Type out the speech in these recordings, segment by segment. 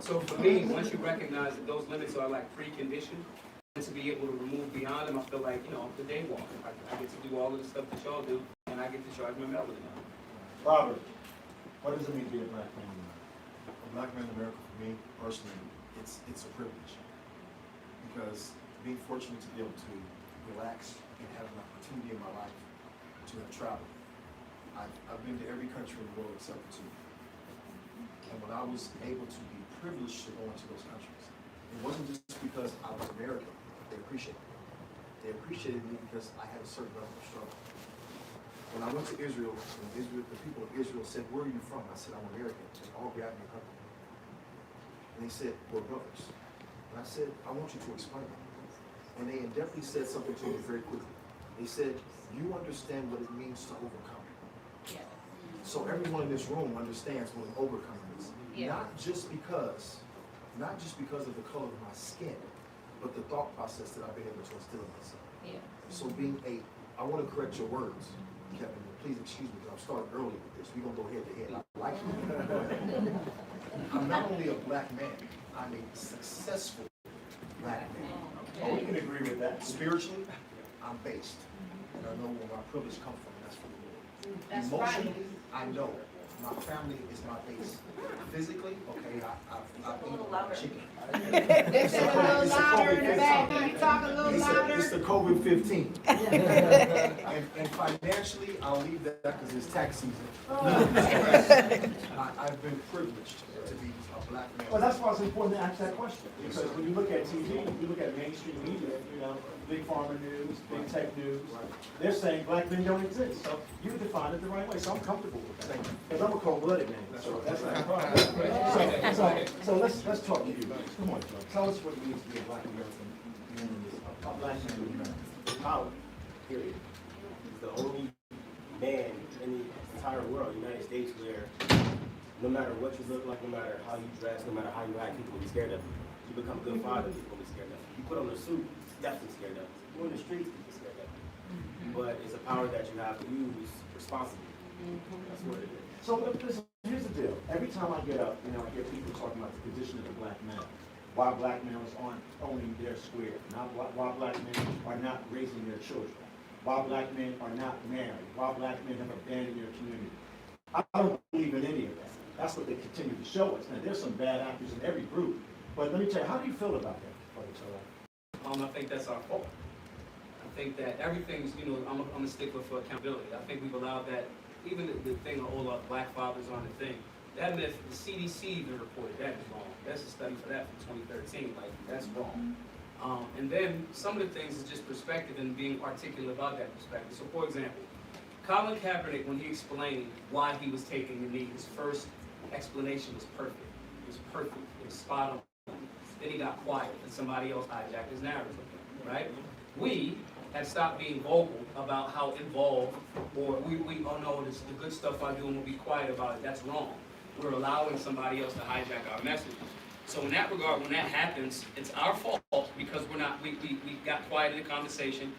So for me, once you recognize that those limits are like preconditioned, and to be able to remove beyond them, I feel like, the day walk. I get to do all of the stuff that y'all do, and I get to charge my melody now. Robert, what does it mean to be a black man in America? A black man in America, for me, personally, it's a privilege. Because being fortunate to be able to relax and have an opportunity in my life to have traveled. I've been to every country in the world except for two. And when I was able to be privileged to go into those countries, it wasn't just because I was American. They appreciated me. They appreciated me because I had a certain level of struggle. When I went to Israel, the people of Israel said, "Where are you from?" I said, "I'm American." They all grabbed me and hugged me. And they said, "We're brothers." And I said, "I want you to explain it." And they definitely said something to me very quickly. They said, "You understand what it means to overcome." Yeah. So everyone in this room understands what an overcomer is. Yeah. Not just because of the color of my skin, but the thought process that I've been able to instill in myself. Yeah. So I want to correct your words, Kevin. Please excuse me, because I'm starting early with this. We're going to go head to head. I like you. I'm not only a black man, I'm a successful black man. Oh, we can agree with that. Spiritually, I'm based. And I know where my privilege comes from, and that's from the Lord. That's Emotionally, I know my family is my base. Physically, okay, I've eaten chicken. They said a little louder in the back. Can you talk a little louder? It's the COVID-15. and financially, I'll leave that because it's tax season. I've been privileged to be a black man. Well, that's why it's important to ask that question. Because when you look at TV, you look at mainstream media, big pharma news, big tech news, they're saying black men don't exist. So you define it the right way. So I'm comfortable with that. Because I'm a cold-blooded man. So that's not a problem. So let's talk to you. Come on, Joe. Tell us what it means to be a black American. A black man in America. Power, period. He's the only man in the entire world, United States, where no matter what you look like, no matter how you dress, no matter how you act, people will be scared of you. You become a good father, people will be scared of you. You put on a suit, definitely scared of you. You go in the streets, people are scared of you. But it's a power that you have to use responsibly. That's what it is. So listen, here's the deal. Every time I get up, I hear people talking about the condition of the black man. Why black males aren't owning their square. Why black men are not raising their children. Why black men are not married. Why black men have abandoned their community. I don't believe in any of that. That's what they continue to show us. Now, there's some bad actors in every group. But let me tell you, how do you feel about that? I think that's our fault. I think that everything's, I'm a stickler for accountability. I think we've allowed that, even the thing of all our black fathers on the thing, that myth, the CDC even reported that is wrong. That's a study for that from 2013. Like, that's wrong. And then some of the things is just perspective and being articulate about that perspective. So, for example, Colin Kaepernick, when he explained why he was taking the knee, his first explanation was perfect. It was perfect. It was spot on. Then he got quiet, and somebody else hijacked his narrative, right? We had stopped being vocal about how involved, or oh no, this is the good stuff I do, and we'll be quiet about it. That's wrong. We're allowing somebody else to hijack our message. So in that regard, when that happens, it's our fault because we got quiet in the conversation,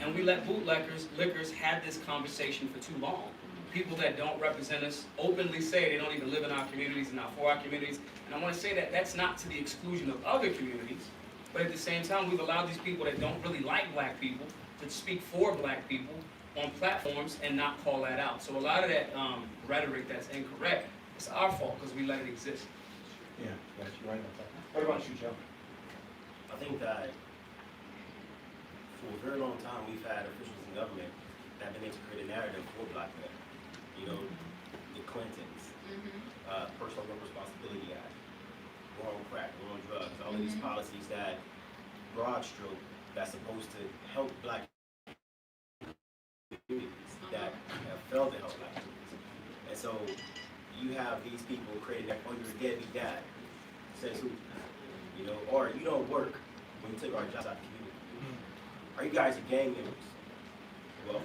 and we let lickers have this conversation for too long. People that don't represent us openly say they don't even live in our communities and not for our communities. And I want to say that that's not to the exclusion of other communities, but at the same time, we've allowed these people that don't really like black people to speak for black people on platforms and not call that out. So a lot of that rhetoric that's incorrect, it's our fault because we let it exist. Yeah, that's right. What about you, Joe? I think that for a very long time, we've had officials in government that have been able to create a narrative for black men. The Clintons, Personal Responsibility Act, war on crack, war on drugs, all of these policies that, broad stroke, that's supposed to help black communities that have failed to help black communities. And so you have these people creating that, oh, you're a deadbeat dad. Says who? Or you don't work when you take our jobs out of the community. Are you guys gang members? Well,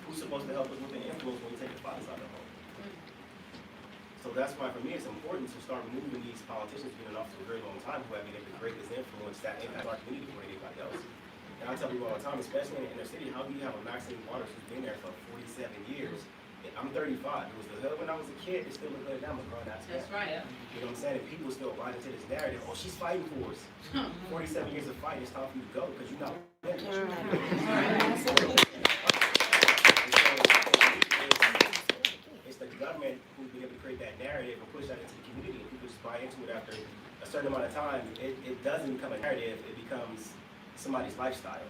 who's supposed to help us with the influence when we take the fathers out of the home? So that's why, for me, it's important to start removing these politicians who've been in office for a very long time who have been able to create this influence that impacts our community more than anybody else. And I tell people all the time, especially in the inner city, how do you have a Maxine Waters who's been there for 47 years? I'm 35. It was the hood when I was a kid. It's still the hood now. I'm a grown ass man. That's right. You know what I'm saying? And people still buy into this narrative. Oh, she's fighting for us. 47 years of fighting. It's time for you to go because you're not finished. It's the government who's been able to create that narrative and push that into the community, and people just buy into it after a certain amount of time. It doesn't become a narrative, it becomes somebody's lifestyle.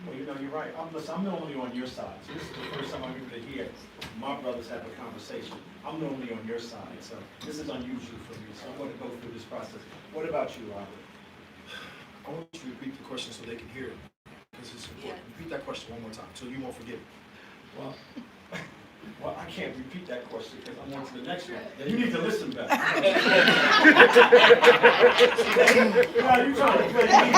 Well, you know, you're right. I'm normally on your side. So this is the first time I'm able to hear my brothers have a conversation. I'm normally on your side, so this is unusual for me. So I'm going to go through this process. What about you, Robert? I want you to repeat the question so they can hear it, because it's important. Repeat that question one more time, so you won't forget it. Well, I can't repeat that question because I'm on to the next one. You need to listen better. Now you're trying to play me.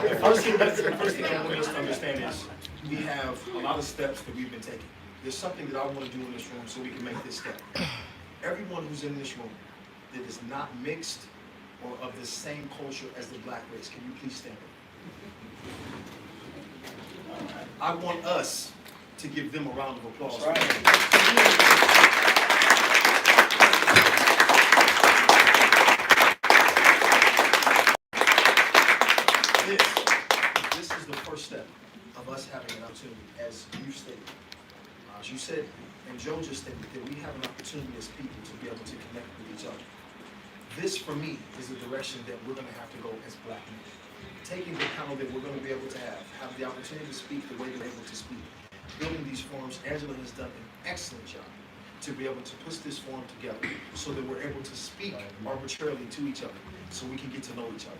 The first thing I want us to understand is we have a lot of steps that we've been taking. There's something that I want to do in this room so we can make this step. Everyone who's in this room that is not mixed or of the same culture as the black race, can you please stand up? I want us to give them a round of applause. That's right. This is the first step of us having an opportunity, as you stated. As you said, and Joe just stated, that we have an opportunity as people to be able to connect with each other. This, for me, is the direction that we're going to have to go as black men. Taking the panel that we're going to be able to have the opportunity to speak the way they're able to speak. Building these forums, Angela has done an excellent job to be able to put this forum together so that we're able to speak arbitrarily to each other so we can get to know each other.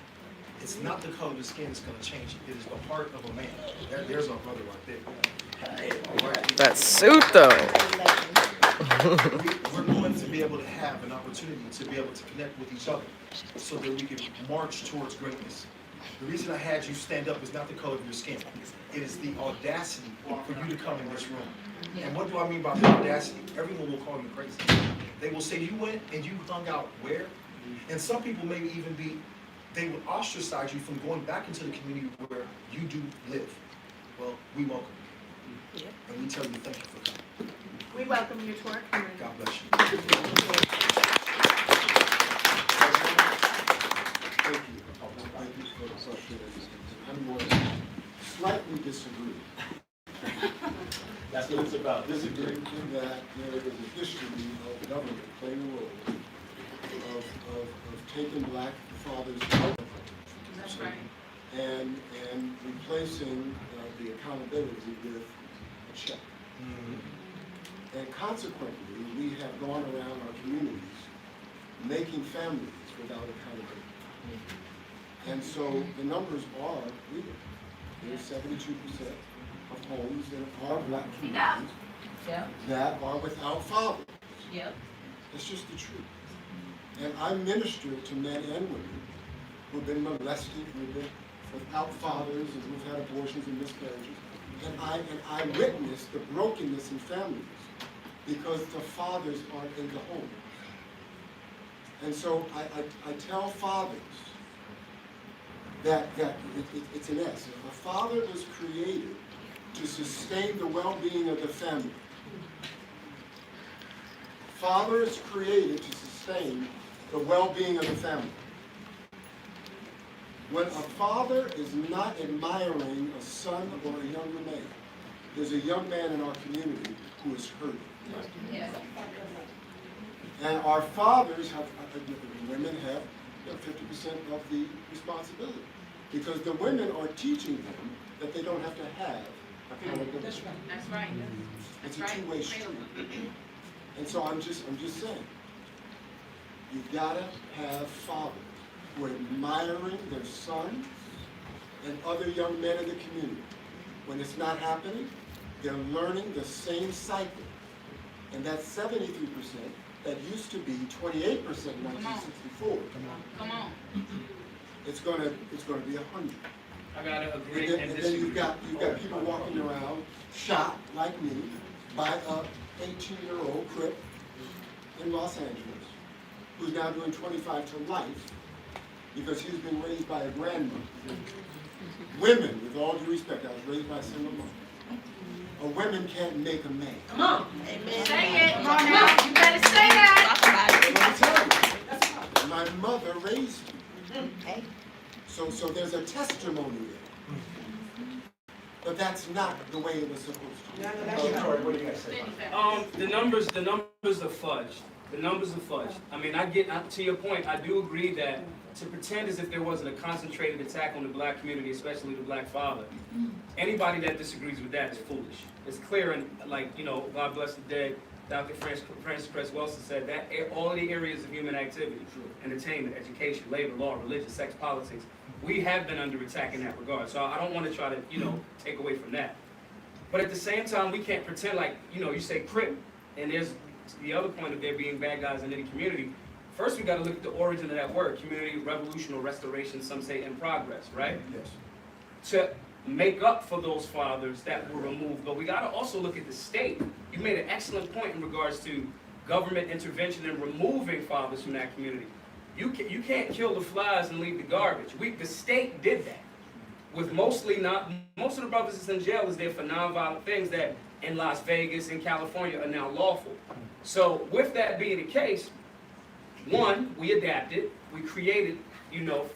It's not the color of the skin that's going to change it. It is the heart of a man. There's our brother right there. All right. That suit, though. We're going to be able to have an opportunity to be able to connect with each other so that we can march towards greatness. The reason I had you stand up is not the color of your skin. It is the audacity for you to come in this room. And what do I mean by the audacity? Everyone will call you crazy. They will say you went and you hung out where? And some people may even be, they will ostracize you from going back into the community where you do live. Well, we welcome you. And we tell you thank you for coming. We welcome you to our community. God bless you. Thank you. Thank you for the question. I'm going to slightly disagree. That's what it's about. Disagree. In that there is a history of government playing a role of taking black fathers out of That's right. and replacing the accountability with a check. And consequently, we have gone around our communities making families without accountability. And so the numbers are real. There's 72% of homes that are black communities that are without fathers. Yep. It's just the truth. And I minister to men and women who've been molested, who've been without fathers, and who've had abortions and miscarriages. And I witness the brokenness in families because the fathers aren't in the home. And so I tell fathers that it's an S. A father is created to sustain the well-being of the family. Father is created to sustain the well-being of the family. When a father is not admiring a son or a younger man, there's a young man in our community who is hurting. Yes. And our fathers have, women have 50% of the responsibility. Because the women are teaching them that they don't have to have accountability. That's right. It's a two-way street. And so I'm just saying, you gotta have fathers who are admiring their sons and other young men in the community. When it's not happening, they're learning the same cycle. And that 73% that used to be 28% in 1964. Come on. It's gonna be 100. I gotta agree And then you've got people walking around shot like me by a 18-year-old crip in Los Angeles who's now doing 25 to life because he's been raised by a grandmother Women, with all due respect, I was raised by a single mother. A woman can't make a man. Come on. Amen. Say it. Come on now. You better say that. Talk about it. Let me tell you, my mother raised me. So there's a testimony there. But that's not the way it was supposed to be. What do you guys say? The numbers are fudged. The numbers are fudged. I mean, to your point, I do agree that to pretend as if there wasn't a concentrated attack on the black community, especially the black father, anybody that disagrees with that is foolish. It's clear, and like, you know, God bless the dead, Dr. Francis Cress Wilson said that all of the areas of human activity, entertainment, education, labor, law, religion, sex, politics, we have been under attack in that regard. So I don't want to try to, you know, take away from that. But at the same time, we can't pretend like, you know, you say crip, and there's the other point of there being bad guys in any community. First, we got to look at the origin of that word, community, revolution, or restoration, some say in progress, right? Yes. To make up for those fathers that were removed. But we got to also look at the state. You made an excellent point in regards to government intervention and removing fathers from that community. You can't kill the flies and leave the garbage. The state did that. With most of the brothers that's in jail is there for nonviolent things that in Las Vegas and California are now lawful. So with that being the case, one, we adapted. We created, you know,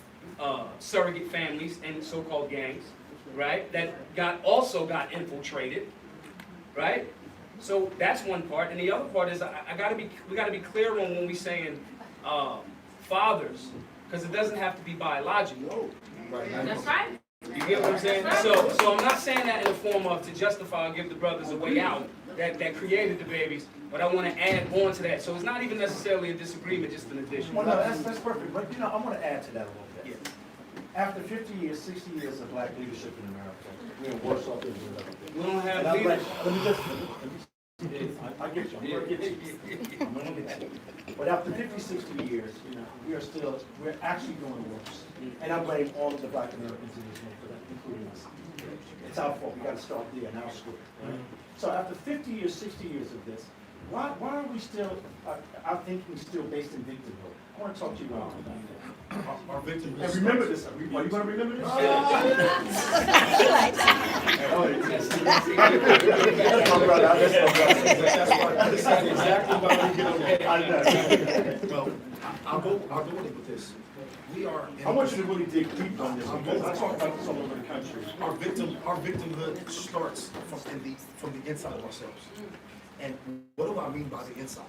surrogate families and so-called gangs, right? That also got infiltrated, right? So that's one part. And the other part is we gotta be clear on when we saying fathers, because it doesn't have to be biological. That's right. You get what I'm saying? So I'm not saying that in the form of to justify or give the brothers a way out that created the babies, but I want to add on to that. So it's not even necessarily a disagreement, just an addition. Well, no, that's perfect, but you know, I want to add to that a little bit. Yeah. After 50 years, 60 years of black leadership in America, we're worse off than we've ever been. We don't have And I'm leaders. like, let me just, I get you, I'm gonna get you. I'm gonna get you. But after 50, 60 years, you know, we're actually doing worse. And I blame all of the black Americans in this room for that, including us. It's our fault, we gotta start there and our square. Right? So after 50 years, 60 years of this, why are we still, our thinking still based in victimhood? I want to talk to you about that. Our victim. And remember this, are you going to remember this? That's my brother, That's exactly why we get on that. Well, I'll go with it with this. We are. I want you to really dig deep on this, because I talk about this all over the country. Our victimhood starts from the inside of ourselves. And what do I mean by the inside?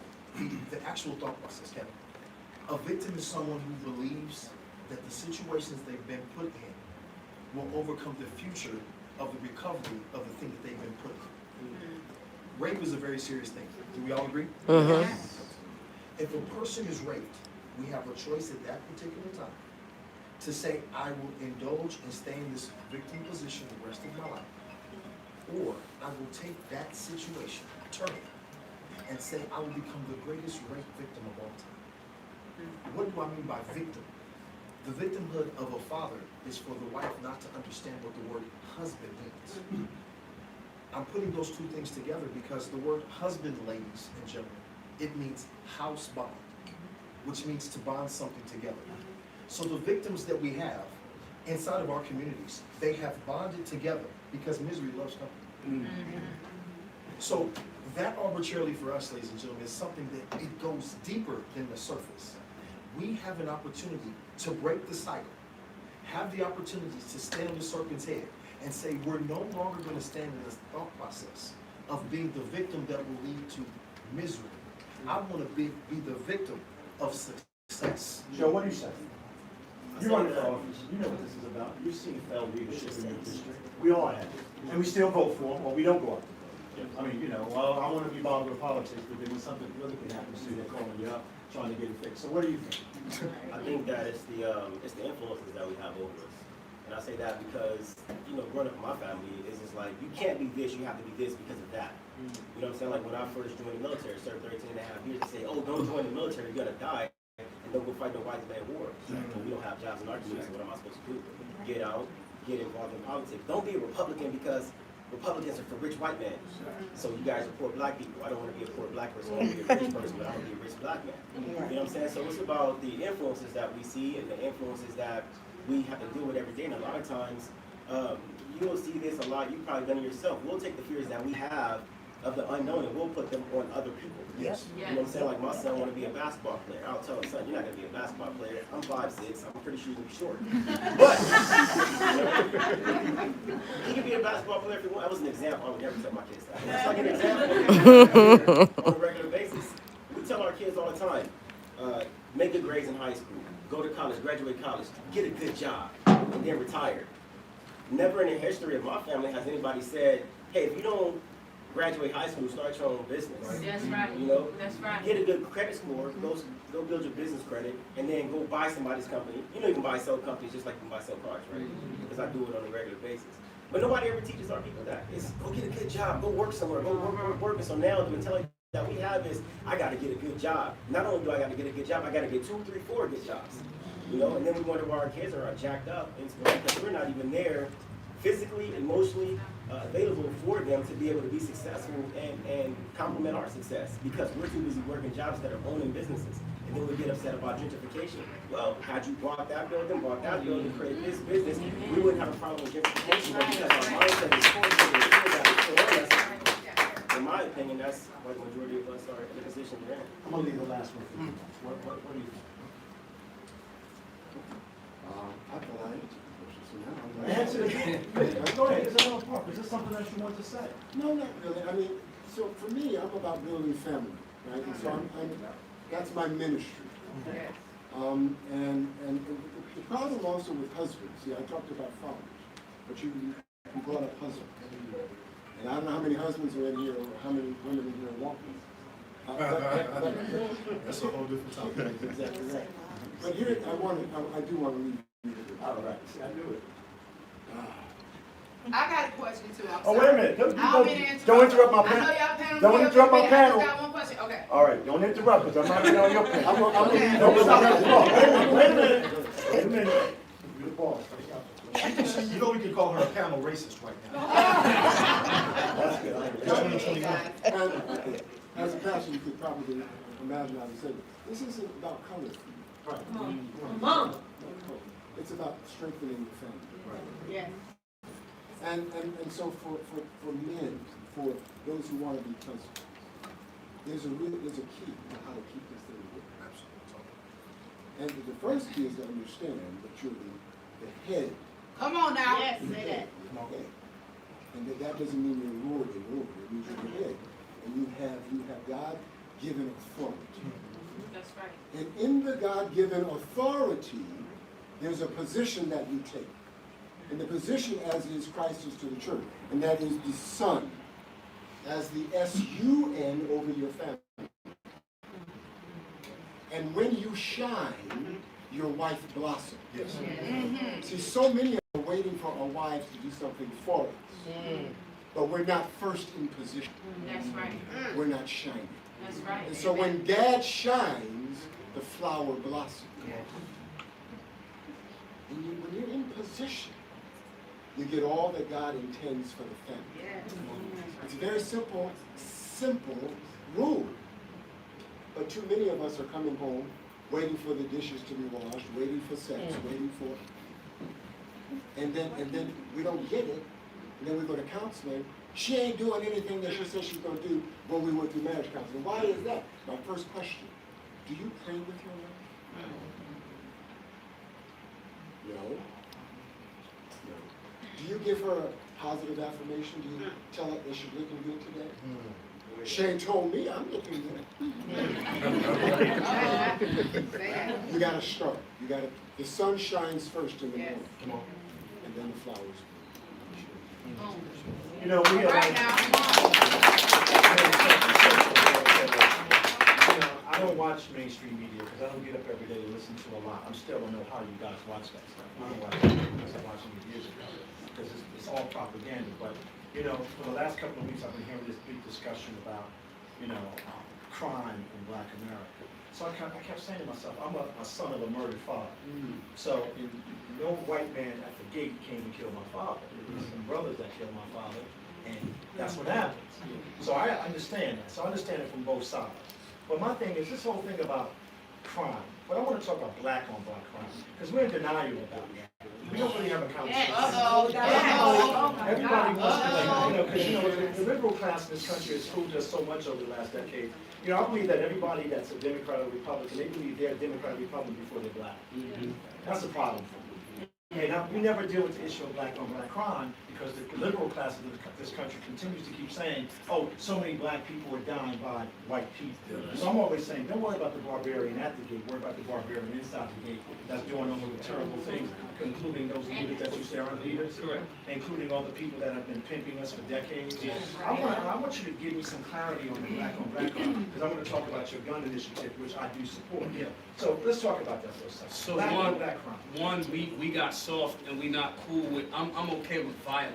The actual thought process, Kevin. A victim is someone who believes that the situations they've been put in will overcome the future of the recovery of the thing that they've been put in. Rape is a very serious thing. Do we all agree? If a person is raped, we have a choice at that particular time to say, I will indulge and stay in this victim position the rest of my life, or I will take that situation, turn it, and say I will become the greatest rape victim of all time. What do I mean by victim? The victimhood of a father is for the wife not to understand what the word husband means. I'm putting those two things together because the word husband, ladies and gentlemen, it means house bond, which means to bond something together. So the victims that we have inside of our communities, they have bonded together because misery loves company. So that arbitrarily for us, ladies and gentlemen, is something that it goes deeper than the surface. We have an opportunity to break the cycle, have the opportunity to stand on the serpent's head and say we're no longer going to stand in this thought process of being the victim that will lead to misery. I want to be the victim of success. Joe, what do you say? You run for office, you know what this is about. You've seen failed leadership in your district. We all have. And we still vote for them, or we don't go out. I mean, you know, well, I want to be involved with politics, but then when something politically happens to you, they're calling you up, trying to get it fixed. So what do you think? I think that it's the influences that we have over us. And I say that because, you know, growing up in my family, it's just like, you can't be this, you have to be this because of that. You know what I'm saying? Like when I first joined the military, served 13 and a half years, they say, oh, don't join the military, you're gonna die, and don't go fight no white man war. But we don't have jobs in our community, so what am I supposed to do? Get out, get involved in politics. Don't be a Republican because Republicans are for rich white men. So you guys are poor black people. I don't want to be a poor black person, I want to be a rich person, but I want to be a rich black man. You know what I'm saying? So it's about the influences that we see and the influences that we have to deal with every day. And a lot of times, You'll see this a lot. You've probably done it yourself. We'll take the fears that we have of the unknown and we'll put them on other people. Yes. You know what I'm saying? Like my son want to be a basketball player. I'll tell his son, you're not going to be a basketball player. I'm 5'6". I'm pretty sure you're going to be short. But he can be a basketball player if he wants. That was an example. I would never tell my kids that. That's like an example on a regular basis. We tell our kids all the time, make good grades in high school, go to college, graduate college, get a good job, and then retire. Never in the history of my family has anybody said, hey, if you don't graduate high school, start your own business. That's right. You know? That's right. Get a good credit score, go build your business credit, and then go buy somebody's company. You know you can buy sell companies just like you can buy sell cars, right? Because I do it on a regular basis. But nobody ever teaches our people that. It's go get a good job, go work somewhere, go work. And so now the mentality that we have is, I gotta get a good job. Not only do I gotta get a good job, I gotta get 2, 3, 4 good jobs. You know, and then we wonder why our kids are jacked up in school because we're not even there physically, emotionally available for them to be able to be successful and complement our success because we're too busy working jobs that are owning businesses. And then we get upset about gentrification. Well, had you bought that building, created this business, we wouldn't have a problem with gentrification but because our mindset is forced to in my opinion, that's why the majority of us are in the position we're in. I'm gonna leave the last one for you. What do you think? I thought I answered the question, so now I'm Answer it. Go ahead, it's another part. Is this something that you want to say? No, not really. I mean, so for me, I'm about building family, right? And so that's my ministry. And the problem also with husbands, see, I talked about fathers, but you brought up husbands. And I don't know how many husbands are in here or how many women in here are walking. That's a whole different topic. Exactly right. But here, I do want to leave you with it. All right, see, I knew it. I got a question too. I'm Oh, wait a sorry. minute. I don't mean to interrupt. Don't interrupt my I know panel. y'all panel. Don't interrupt my panel. I just got one question. Okay. All right, don't interrupt because I'm not getting on your panel. I'm gonna leave you Don't with stop that. that. Wait a minute. Wait a minute. You the boss. You know we can call her a panel racist right now. That's good. And as a pastor, you could probably imagine how to say this isn't about color for you. Right. It's about strengthening the family. Yes. And so for men, for those who want to be husbands, there's a key to how to keep this thing going. Absolutely. And the first key is to understand that you're the head. Come on now. Yes, say that. Okay. And that doesn't mean you're Lord and Lord. It means you're the head. And you have God-given authority. That's right. And in the God-given authority, there's a position that you take. And the position as is Christ is to the church. And that is the Son, as the S-U-N over your family. And when you shine, your wife blossoms. Yes. See, so many are waiting for our wives to do something for us. But we're not first in position. That's right. We're not shining. That's right. And so when Dad shines, the flower blossoms. And when you're in position, you get all that God intends for the family. Yes. It's a very simple rule. But too many of us are coming home, waiting for the dishes to be washed, waiting for sex, waiting for... And then we don't get it. And then we go to counseling. She ain't doing anything that she said she's going to do when we went through marriage counseling. Why is that? My first question, do you pray with your wife? No. Do you give her a positive affirmation? Do you tell her that she's looking good today? Shane told me I'm looking good. You got to start. The sun shines first in the morning. Come on. And then the flowers. You know, we have. Right now. I don't watch mainstream media because I don't get up every day to listen to a lot. I still don't know how you guys watch that stuff. I don't watch it because I watched it years ago because it's all propaganda. But, you know, for the last couple of weeks I've been hearing this big discussion about, you know, crime in Black America. So I kept saying to myself, I'm a son of a murdered father. So no white man at the gate came and killed my father. It was some brothers that killed my father, and that's what happens. So I understand that. So I understand it from both sides. But my thing is this whole thing about crime. But I want to talk about black on black crime because we're in denial about it. We don't really have a conversation. Uh-oh. Everybody wants to, like, because, the liberal class in this country has fooled us so much over the last decade. I believe that everybody that's a Democrat or Republican, they believe they're Democrat or Republican before they're black. That's the problem for me. Okay, now, we never deal with the issue of black on black crime because the liberal class of this country continues to keep saying, oh, so many black people are dying by white people. So I'm always saying, don't worry about the barbarian at the gate, worry about the barbarian inside the gate that's doing all of the terrible things, including those leaders that you say aren't leaders, Correct. including all the people that have been pimping us for decades. I want you to give me some clarity on black crime, because I'm going to talk about your gun initiative, which I do support. Yeah. So let's talk about that for a second. So Black one, on black crime. we got soft and we not cool with. I'm okay with violence.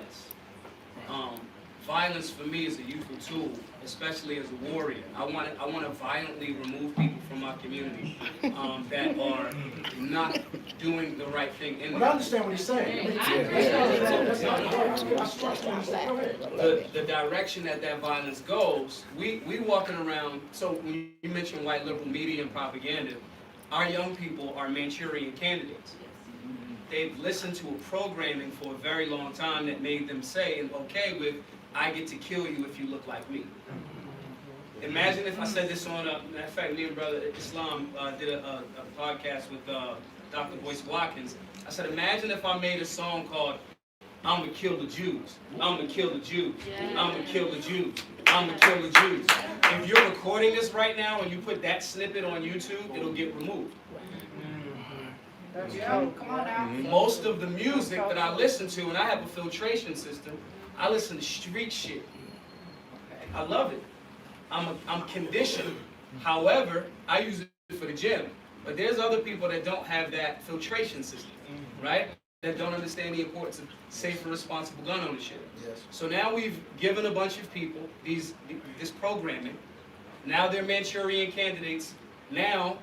Violence for me is a useful tool, especially as a warrior. I want to violently remove people from my community that are not doing the right thing in Well, I there. understand what he's saying. The direction that violence goes, we walking around. So when you mention white liberal media and propaganda, our young people are Manchurian candidates. They've listened to a programming for a very long time that made them say and okay with, I get to kill you if you look like me. Imagine if I said this on, matter of fact, me and Brother Islam did a podcast with Dr. Boyce Watkins. I said, imagine if I made a song called, I'm gonna kill the Jews, I'm gonna kill the Jews, I'm gonna kill the Jews, I'm gonna kill the Jews. If you're recording this right now and you put that snippet on YouTube, it'll get removed. Come on now. Most of the music that I listen to, and I have a filtration system, I listen to street shit. I love it. I'm conditioned. However, I use it for the gym. But there's other people that don't have that filtration system, right? That don't understand the importance of safe and responsible gun ownership. Yes. So now we've given a bunch of people this programming. Now they're Manchurian candidates. Now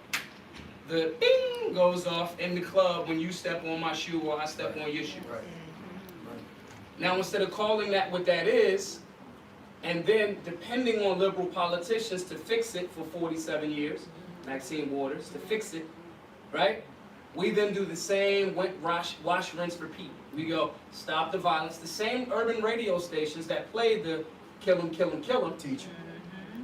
the bing goes off in the club when you step on my shoe or I step on your shoe. Right. Now instead of calling that what that is, and then depending on liberal politicians to fix it for 47 years, Maxine Waters, to fix it, right? We then do the same wash, rinse, repeat. We go, stop the violence. The same urban radio stations that play the kill 'em, kill 'em, kill 'em, Teach.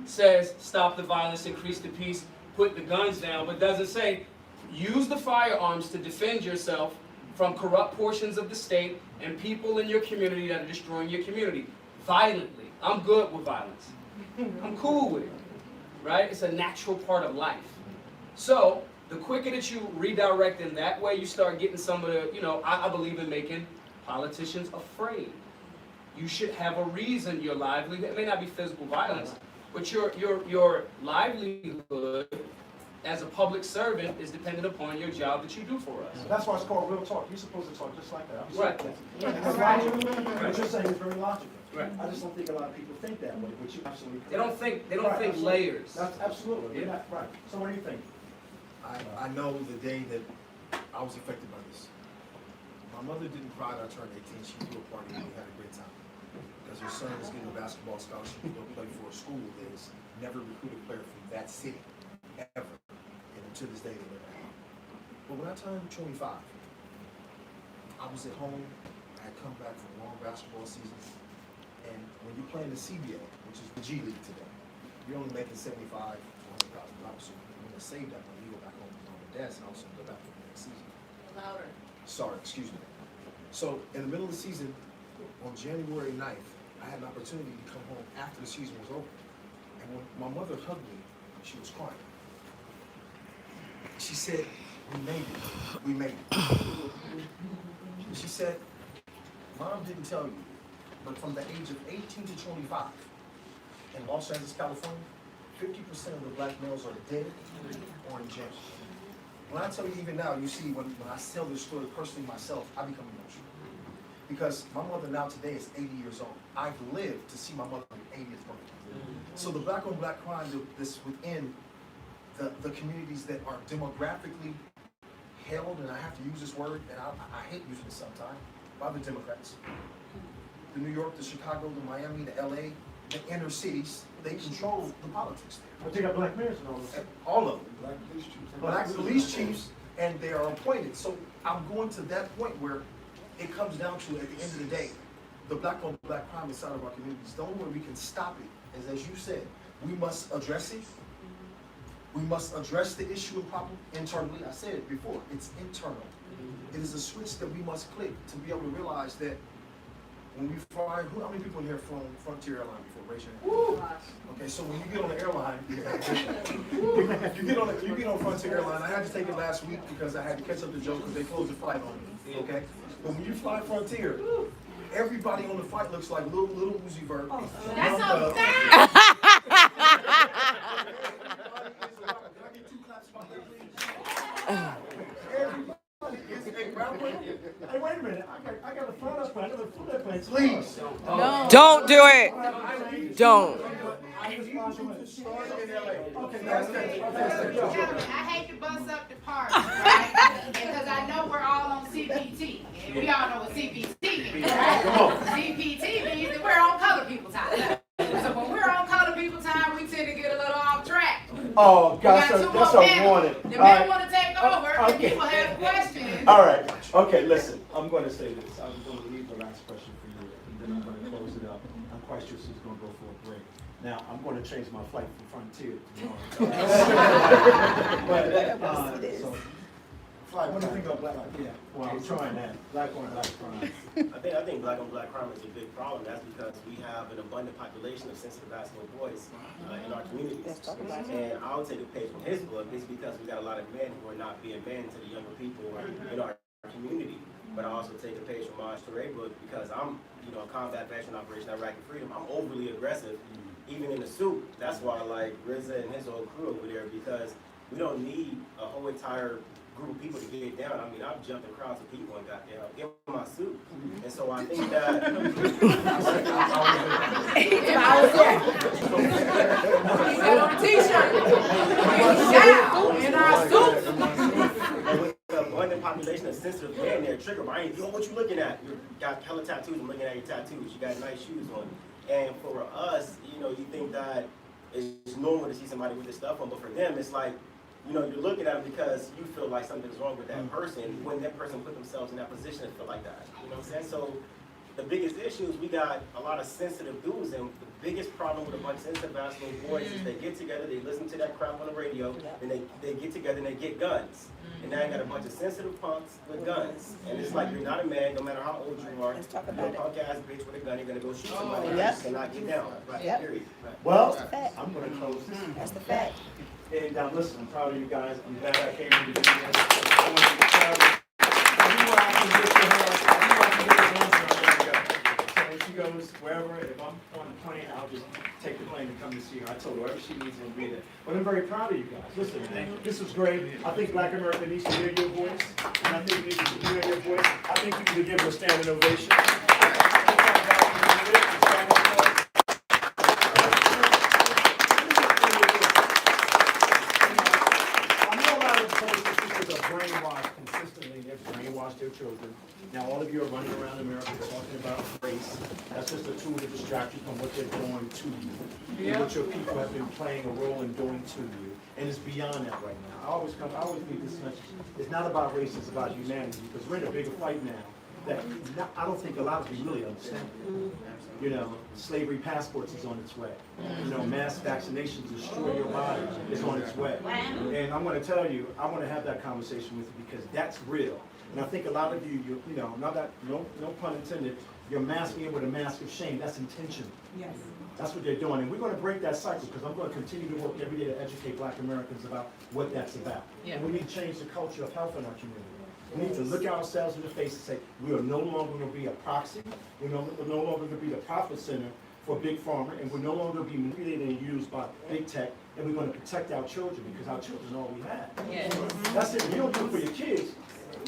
says stop the violence, increase the peace, put the guns down, but doesn't say use the firearms to defend yourself from corrupt portions of the state and people in your community that are destroying your community violently. I'm good with violence. I'm cool with it, right? It's a natural part of life. So the quicker that you redirect in that way, you start getting some of the, I believe in making politicians afraid. You should have a reason, your livelihood, it may not be physical violence, but your livelihood as a public servant is dependent upon your job that you do for us. That's why it's called real talk. You're supposed to talk just like that. Right. That's logical. What you're saying is very logical. Right. I just don't think a lot of people think that way, but you're absolutely correct. They don't think Right, think absolutely. layers. That's absolutely. Yeah. Right. So what do you think? I know the day that I was affected by this. My mother didn't cry that I turned 18. She threw a party and we had a great time. Because her son was getting a basketball scholarship to go play for a school that has never recruited a player from that city, ever. And to this day, they never have. But when I turned 25, I was at home. I had come back from a long basketball season. And when you're playing the CBA, which is the G League today, you're only making $75,000 to $100,000. So I'm going to save that money, go back home to mom and dad's house and go back for the next season. Louder. Sorry, excuse me. So in the middle of the season, on January 9th, I had an opportunity to come home after the season was over. And when my mother hugged me, she was crying. She said, we made it. We made it. She said, Mom didn't tell you, but from the age of 18 to 25, in Los Angeles, California, 50% of the black males are dead or in jail. When I tell you even now, you see, when I tell this story personally myself, I become emotional. Because my mother now today is 80 years old. I've lived to see my mother's 80th birthday. So the black on black crime that's within the communities that are demographically held, and I have to use this word, and I hate using it sometimes, by the Democrats. The New York, the Chicago, the Miami, the LA, the inner cities, they control the politics there. But they got black mayors and all this. All of them. Black police chiefs. Black police chiefs, and they are appointed. So I'm going to that point where it comes down to, at the end of the day, the black on black crime inside of our communities. The only way we can stop it is, as you said, we must address it. We must address the issue of problem internally. I said it before, it's internal. It is a switch that we must click to be able to realize that when we fly, how many people in here flown Frontier Airline before? Raise your hand. Okay, so when you get on the airline, you get on Frontier Airline. I had to take it last week because I had to catch up the joke because they closed the flight on me. Okay, but when you fly Frontier, everybody on the flight looks like little Uzi Vert. That's so sad. Can I get 2 claps about that, please? Everybody is a rapper. Hey, wait a minute, I got a phone up, I got a phone up. Please. Don't do it. Don't. I hate to bust up the party, right? Because I know we're all on CPT, and we all know what CPT means, right? CPT means that we're on color people time. So when we're on color people time, we tend to get a little off track. Oh, We gosh, got 2 that's more a men. warning. The All men right. want to take over, and Okay. people have questions. All right, okay, listen, I'm going to say this. I'm going to leave the last question for you, and then I'm going to close it up. I'm quite sure she's going to go for a break. Now, I'm going to change my flight from Frontier tomorrow. So, what do you think of black? Yeah, well, I'm trying that. Black on black crime. I think black on black crime is a big problem. That's because we have an abundant population of sensitive vascular boys in our communities. And I'll take a page from his book. It's because we got a lot of men who are not being men to the younger people in our community. But I also take a page from my Ray book because I'm, a combat veteran Operation Iraqi Freedom. I'm overly aggressive, even in the suit. That's why I like RZA and his whole crew over there, because we don't need a whole entire group of people to get it down. I mean, I've jumped in crowds of people and got down in my suit. And so I think that T-shirt. In our suits. with the abundant population of sensitive men, they're triggered. What you looking at? You got color tattoos. I'm looking at your tattoos. You got nice shoes on. And for us, you think that it's normal to see somebody with this stuff on, but for them, it's like, you're looking at them because you feel like something's wrong with that person when that person put themselves in that position to feel like that. You know what I'm saying? So the biggest issue is we got a lot of sensitive dudes, and the biggest problem with a bunch of sensitive vascular boys is they get together, they listen to that crap on the radio, and they get together and they get guns. And now you got a bunch of sensitive punks with guns. And it's like, you're not a man, no matter how old you are. You're a punk ass bitch with a gun, you're gonna go shoot somebody and you cannot get down. Right, period. Well, I'm going to close this. That's the fact. And listen, I'm proud of you guys. I'm glad I came in to do this. I want you to tell me. Everywhere I can get to her, everywhere I can get her going, I'm going to go. So when she goes wherever, if I'm on the plane, I'll just take the plane and come to see her. I told her whatever she needs, I'm be there. But I'm very proud of you guys. Listen, this was great. I think Black America needs to hear your voice. And I think you need to hear your voice. I think you need to give her a standing ovation. Brainwashed consistently, they've brainwashed their children. Now all of you are running around America talking about race. That's just a tool to distract you from what they're doing to you. And what your people have been playing a role in doing to you. And it's beyond that right now. I always leave this message. It's not about race, it's about humanity. Because we're in a bigger fight now that I don't think a lot of you really understand. Slavery passports is on its way. Mass vaccinations destroy your body is on its way. And I'm going to tell you, I want to have that conversation with you because that's real. And I think a lot of you, no pun intended, you're masking it with a mask of shame. That's intentional. Yes. That's what they're doing. And we're going to break that cycle because I'm going to continue to work every day to educate Black Americans about what that's about. Yeah. And we need to change the culture of health in our community. We need to look ourselves in the face and say, we are no longer going to be a proxy. We're no longer going to be the profit center for Big Pharma, and we're no longer going to be manipulated and used by Big Tech, and we're going to protect our children because our children are all we have. Yes. That's it. You don't do it for your kids.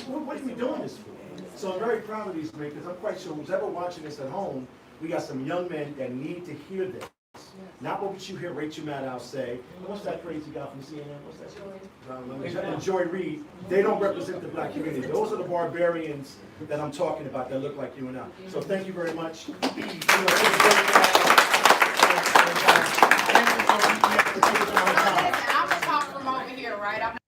What are we doing this for? So I'm very proud of these men because I'm quite sure who's ever watching this at home, we got some young men that need to hear this. Not what you hear Rachel Maddow say. What's that crazy guy from CNN? What's that? And Joy Reid. They don't represent the Black community. Those are the barbarians that I'm talking about that look like you and I. So thank you very much. I'm gonna talk from over here, right? I'm